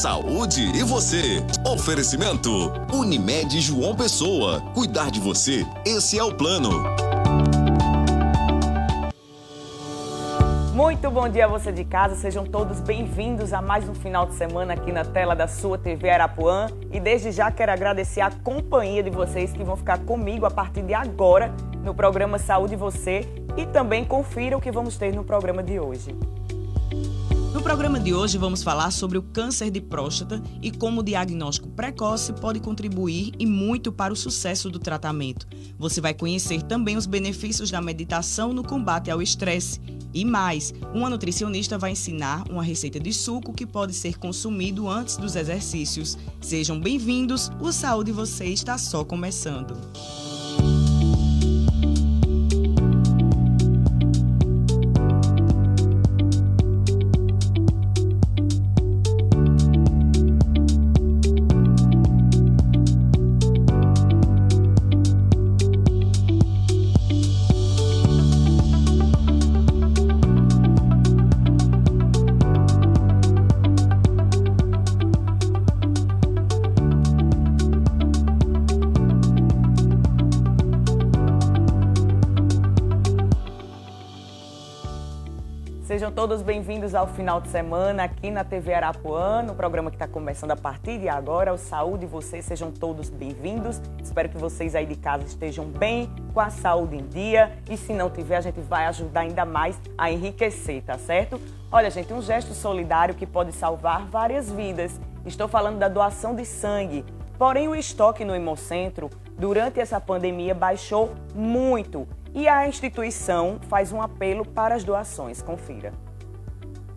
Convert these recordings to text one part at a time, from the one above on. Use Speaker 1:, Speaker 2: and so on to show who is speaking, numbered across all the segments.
Speaker 1: saúde e você. Oferecimento Unimed João Pessoa. Cuidar de você, esse é o plano.
Speaker 2: Muito bom dia a você de casa, sejam todos bem-vindos a mais um final de semana aqui na tela da sua TV Arapuã. E desde já quero agradecer a companhia de vocês que vão ficar comigo a partir de agora no programa Saúde e Você, e também confira o que vamos ter no programa de hoje.
Speaker 3: No programa de hoje vamos falar sobre o câncer de próstata e como o diagnóstico precoce pode contribuir e muito para o sucesso do tratamento. Você vai conhecer também os benefícios da meditação no combate ao estresse. E mais, uma nutricionista vai ensinar uma receita de suco que pode ser consumido antes dos exercícios. Sejam bem-vindos, o Saúde Você está só começando.
Speaker 2: Sejam todos bem-vindos ao final de semana aqui na TV Arapuã, no programa que está começando a partir de agora, o Saúde e Você. Sejam todos bem-vindos. Espero que vocês aí de casa estejam bem, com a saúde em dia, e se não tiver, a gente vai ajudar ainda mais a enriquecer, tá certo? Olha, gente, um gesto solidário que pode salvar várias vidas. Estou falando da doação de sangue. Porém, o estoque no Hemocentro, durante essa pandemia, baixou muito. E a instituição faz um apelo para as doações. Confira.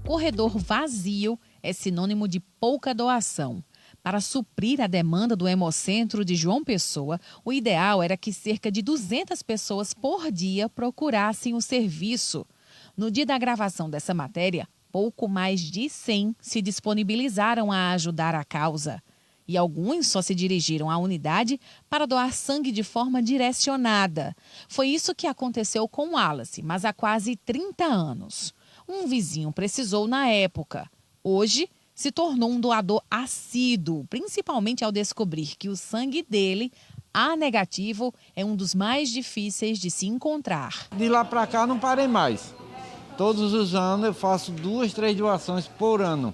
Speaker 4: Corredor vazio é sinônimo de pouca doação. Para suprir a demanda do Hemocentro de João Pessoa, o ideal era que cerca de 200 pessoas por dia procurassem o serviço. No dia da gravação dessa matéria, pouco mais de 100 se disponibilizaram a ajudar a causa. E alguns só se dirigiram à unidade para doar sangue de forma direcionada. Foi isso que aconteceu com Wallace, mas há quase 30 anos. Um vizinho precisou na época. Hoje, se tornou um doador assíduo, principalmente ao descobrir que o sangue dele, A negativo, é um dos mais difíceis de se encontrar.
Speaker 5: De lá para cá não parei mais. Todos os anos eu faço 2, 3 doações por ano.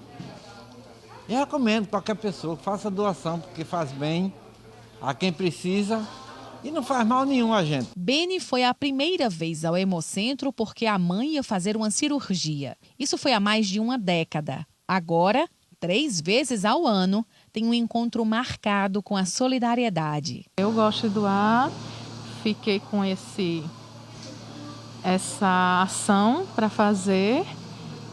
Speaker 5: Eu recomendo qualquer pessoa que faça doação, porque faz bem a quem precisa e não faz mal nenhum a gente.
Speaker 4: Beni foi a primeira vez ao Hemocentro porque a mãe ia fazer uma cirurgia. Isso foi há mais de uma década. Agora, 3 vezes ao ano, tem um encontro marcado com a solidariedade.
Speaker 6: Eu gosto de doar, fiquei com essa ação para fazer,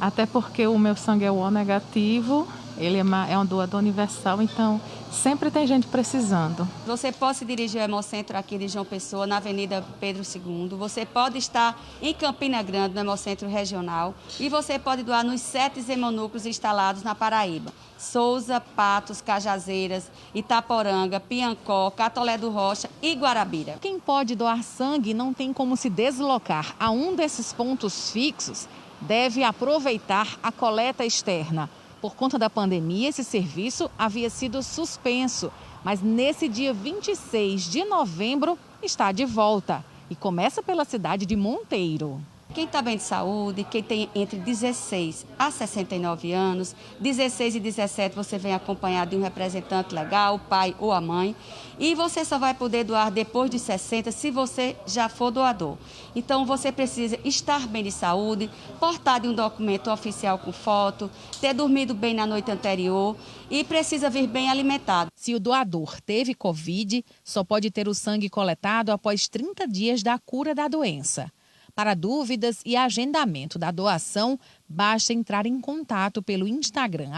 Speaker 6: até porque o meu sangue é o O negativo. Ele é um doador universal, então sempre tem gente precisando.
Speaker 7: Você pode se dirigir ao Hemocentro aqui de João Pessoa, na Avenida Pedro II. Você pode estar em Campina Grande, no Hemocentro Regional. E você pode doar nos 7 hemonúcleos instalados na Paraíba. Souza, Patos, Cajazeiras, Itaporanga, Piancó, Catolé do Rocha e Guarabira.
Speaker 4: Quem pode doar sangue não tem como se deslocar a um desses pontos fixos, deve aproveitar a coleta externa. Por conta da pandemia, esse serviço havia sido suspenso, mas nesse dia 26 de novembro está de volta e começa pela cidade de Monteiro.
Speaker 7: Quem está bem de saúde, quem tem entre 16 a 69 anos, 16 e 17 você vem acompanhado de um representante legal, o pai ou a mãe, e você só vai poder doar depois de 60 se você já for doador. Então você precisa estar bem de saúde, portar de um documento oficial com foto, ter dormido bem na noite anterior e precisa vir bem alimentado.
Speaker 4: Se o doador teve Covid, só pode ter o sangue coletado após 30 dias da cura da doença. Para dúvidas e agendamento da doação, basta entrar em contato pelo Instagram,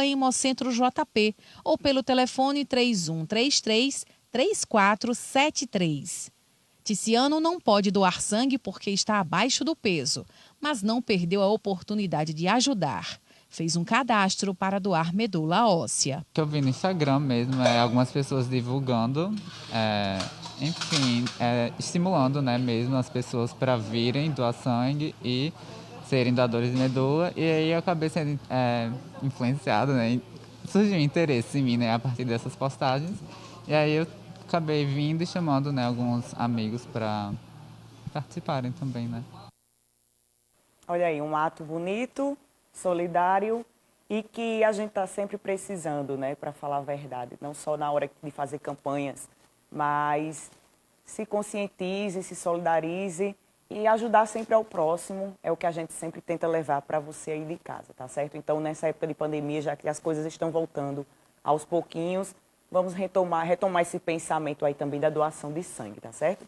Speaker 4: @hemocentrojp, ou pelo telefone 3133-3473. Ticiano não pode doar sangue porque está abaixo do peso, mas não perdeu a oportunidade de ajudar. Fez um cadastro para doar medula óssea.
Speaker 8: Que eu vi no Instagram mesmo, algumas pessoas divulgando, enfim, estimulando, né, mesmo as pessoas para virem doar sangue e serem doadores de medula. E aí eu acabei sendo influenciado, né, surgiu interesse em mim, né, a partir dessas postagens. E aí eu acabei vindo e chamando, né, alguns amigos para participarem também, né.
Speaker 2: Olha aí, um ato bonito, solidário e que a gente está sempre precisando, né, para falar a verdade. Não só na hora de fazer campanhas, mas se conscientize, se solidarize e ajudar sempre ao próximo é o que a gente sempre tenta levar para você aí de casa, tá certo? Então, nessa época de pandemia, já que as coisas estão voltando aos pouquinhos, vamos retomar esse pensamento aí também da doação de sangue, tá certo?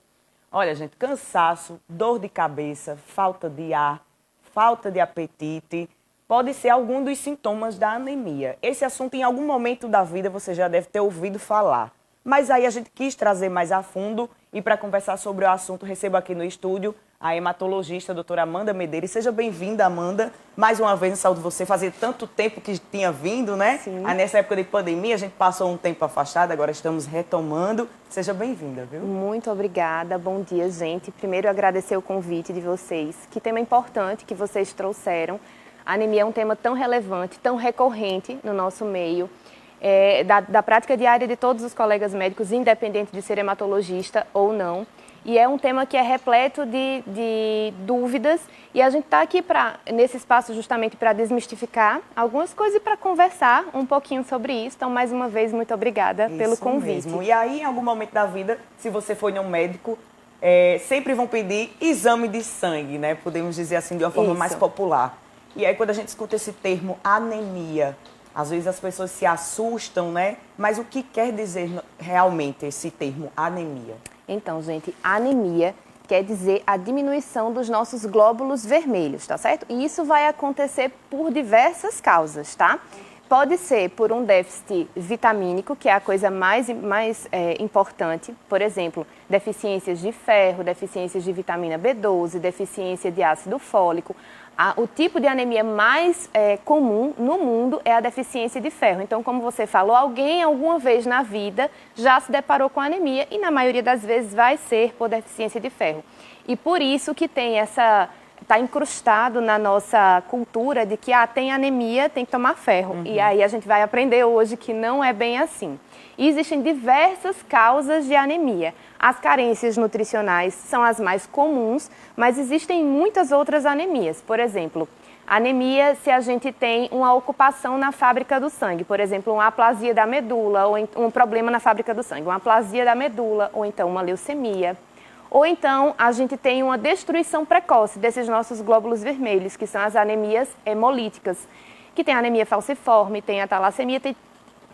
Speaker 2: Olha, gente, cansaço, dor de cabeça, falta de ar, falta de apetite, pode ser algum dos sintomas da anemia. Esse assunto, em algum momento da vida, você já deve ter ouvido falar. Mas aí a gente quis trazer mais a fundo e para conversar sobre o assunto, recebo aqui no estúdio a hematologista, a doutora Amanda Medeiros. Seja bem-vinda, Amanda. Mais uma vez, eu saúdo você. Fazia tanto tempo que tinha vindo, né?
Speaker 9: Sim.
Speaker 2: Aí, nessa época de pandemia, a gente passou um tempo afastada, agora estamos retomando. Seja bem-vinda, viu?
Speaker 9: Muito obrigada. Bom dia, gente. Primeiro, agradecer o convite de vocês. Que tema importante que vocês trouxeram. A anemia é um tema tão relevante, tão recorrente no nosso meio. Da prática diária de todos os colegas médicos, independente de ser hematologista ou não. E é um tema que é repleto de dúvidas e a gente está aqui nesse espaço justamente para desmistificar algumas coisas e para conversar um pouquinho sobre isso. Então, mais uma vez, muito obrigada pelo convite.
Speaker 2: Mesmo. E aí, em algum momento da vida, se você for num médico, sempre vão pedir exame de sangue, né? Podemos dizer assim, de uma forma mais popular. E aí, quando a gente escuta esse termo anemia, às vezes as pessoas se assustam, né? Mas o que quer dizer realmente esse termo anemia?
Speaker 9: Então, gente, anemia quer dizer a diminuição dos nossos glóbulos vermelhos, tá certo? E isso vai acontecer por diversas causas, tá? Pode ser por um déficit vitamínico, que é a coisa mais importante. Por exemplo, deficiências de ferro, deficiências de vitamina B12, deficiência de ácido fólico. O tipo de anemia mais comum no mundo é a deficiência de ferro. Então, como você falou, alguém alguma vez na vida já se deparou com anemia e na maioria das vezes vai ser por deficiência de ferro. E por isso que tem está incrustado na nossa cultura de que tem anemia, tem que tomar ferro. E aí a gente vai aprender hoje que não é bem assim. E existem diversas causas de anemia. As carências nutricionais são as mais comuns, mas existem muitas outras anemias. Por exemplo, anemia se a gente tem uma ocupação na fábrica do sangue. Por exemplo, uma aplasia da medula, ou um problema na fábrica do sangue. Uma aplasia da medula, ou então uma leucemia. Ou então, a gente tem uma destruição precoce desses nossos glóbulos vermelhos, que são as anemias hemolíticas, que tem a anemia falciforme, tem a talassemia, tem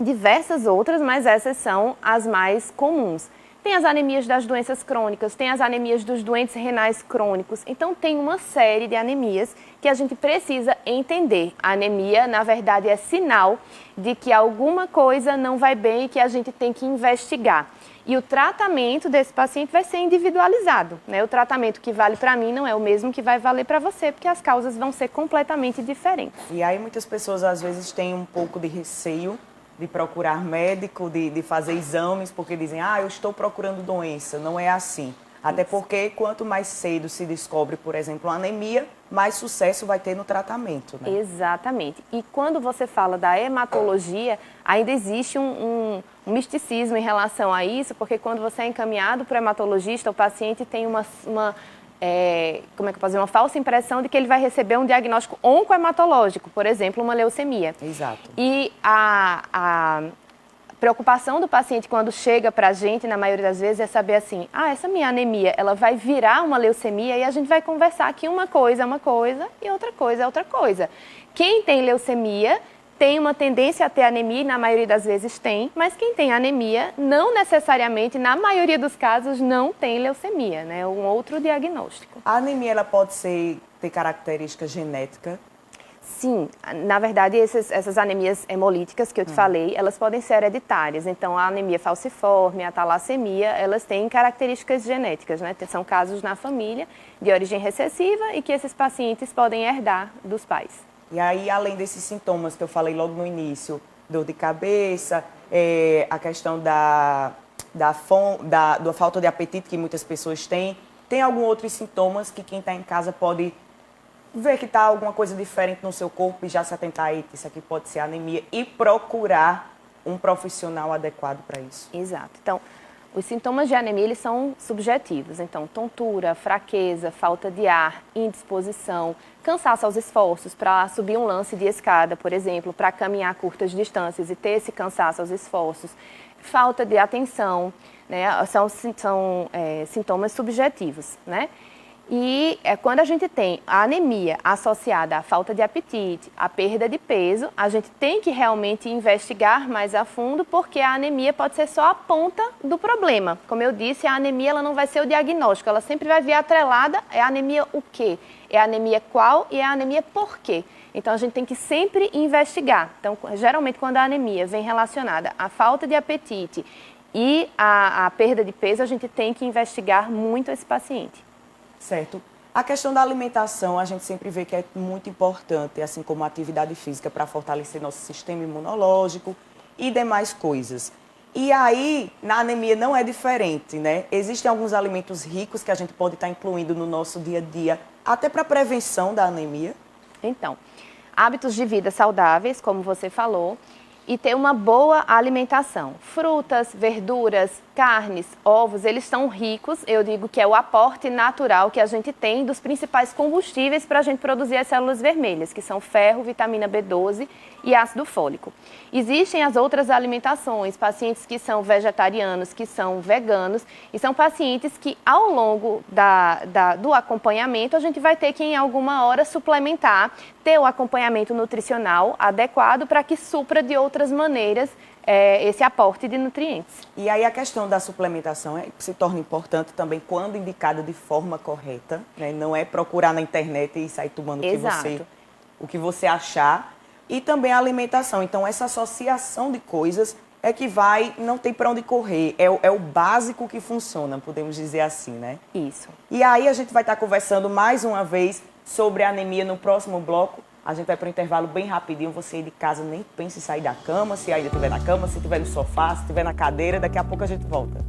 Speaker 9: diversas outras, mas essas são as mais comuns. Tem as anemias das doenças crônicas, tem as anemias dos doentes renais crônicos. Então, tem uma série de anemias que a gente precisa entender. A anemia, na verdade, é sinal de que alguma coisa não vai bem e que a gente tem que investigar. E o tratamento desse paciente vai ser individualizado, né? O tratamento que vale para mim não é o mesmo que vai valer para você, porque as causas vão ser completamente diferentes.
Speaker 2: E aí muitas pessoas às vezes têm um pouco de receio de procurar médico, de fazer exames, porque dizem, eu estou procurando doença. Não é assim. Até porque quanto mais cedo se descobre, por exemplo, a anemia, mais sucesso vai ter no tratamento, né?
Speaker 9: Exatamente. E quando você fala da hematologia, ainda existe um misticismo em relação a isso, porque quando você é encaminhado para o hematologista, o paciente tem uma falsa impressão de que ele vai receber um diagnóstico oncohematológico, por exemplo, uma leucemia.
Speaker 2: Exato.
Speaker 9: E a preocupação do paciente quando chega para a gente, na maioria das vezes, é saber assim, essa minha anemia, ela vai virar uma leucemia e a gente vai conversar que uma coisa é uma coisa e outra coisa é outra coisa. Quem tem leucemia tem uma tendência a ter anemia, e na maioria das vezes tem, mas quem tem anemia não necessariamente, na maioria dos casos, não tem leucemia, né? Um outro diagnóstico.
Speaker 2: A anemia, ela pode ter característica genética?
Speaker 9: Sim, na verdade, essas anemias hemolíticas que eu te falei, elas podem ser hereditárias. Então, a anemia falciforme, a talassemia, elas têm características genéticas, né? São casos na família de origem recessiva e que esses pacientes podem herdar dos pais.
Speaker 2: E aí, além desses sintomas que eu falei logo no início, dor de cabeça, a questão da falta de apetite que muitas pessoas têm, tem alguns outros sintomas que quem está em casa pode ver que está alguma coisa diferente no seu corpo e já se atentar, eita, isso aqui pode ser anemia, e procurar um profissional adequado para isso.
Speaker 9: Exato. Então, os sintomas de anemia, eles são subjetivos. Então, tontura, fraqueza, falta de ar, indisposição, cansaço aos esforços para subir um lance de escada, por exemplo, para caminhar curtas distâncias e ter esse cansaço aos esforços, falta de atenção, né? São sintomas subjetivos, né? E quando a gente tem a anemia associada à falta de apetite, à perda de peso, a gente tem que realmente investigar mais a fundo, porque a anemia pode ser só a ponta do problema. Como eu disse, a anemia ela não vai ser o diagnóstico, ela sempre vai vir atrelada, é a anemia o quê? É a anemia qual e é a anemia por quê? Então, a gente tem que sempre investigar. Então, geralmente, quando a anemia vem relacionada à falta de apetite e à perda de peso, a gente tem que investigar muito esse paciente.
Speaker 2: Certo. A questão da alimentação, a gente sempre vê que é muito importante, assim como a atividade física, para fortalecer nosso sistema imunológico e demais coisas. E aí, na anemia não é diferente, né? Existem alguns alimentos ricos que a gente pode estar incluindo no nosso dia a dia, até para prevenção da anemia.
Speaker 9: Então, hábitos de vida saudáveis, como você falou, e ter uma boa alimentação. Frutas, verduras, carnes, ovos, eles são ricos, eu digo que é o aporte natural que a gente tem dos principais combustíveis para a gente produzir as células vermelhas, que são ferro, vitamina B12 e ácido fólico. Existem as outras alimentações, pacientes que são vegetarianos, que são veganos, e são pacientes que ao longo do acompanhamento a gente vai ter que em alguma hora suplementar, ter o acompanhamento nutricional adequado para que supra de outras maneiras esse aporte de nutrientes.
Speaker 2: E aí a questão da suplementação se torna importante também quando indicada de forma correta, né? Não é procurar na internet e sair tomando o que você achar. E também a alimentação. Então, essa associação de coisas é que não tem para onde correr. É o básico que funciona, podemos dizer assim, né?
Speaker 9: Isso.
Speaker 2: E aí a gente vai estar conversando mais uma vez sobre a anemia no próximo bloco. A gente vai para o intervalo bem rapidinho. Você aí de casa nem pense em sair da cama, se ainda estiver na cama, se estiver no sofá, se estiver na cadeira. Daqui a pouco a gente volta.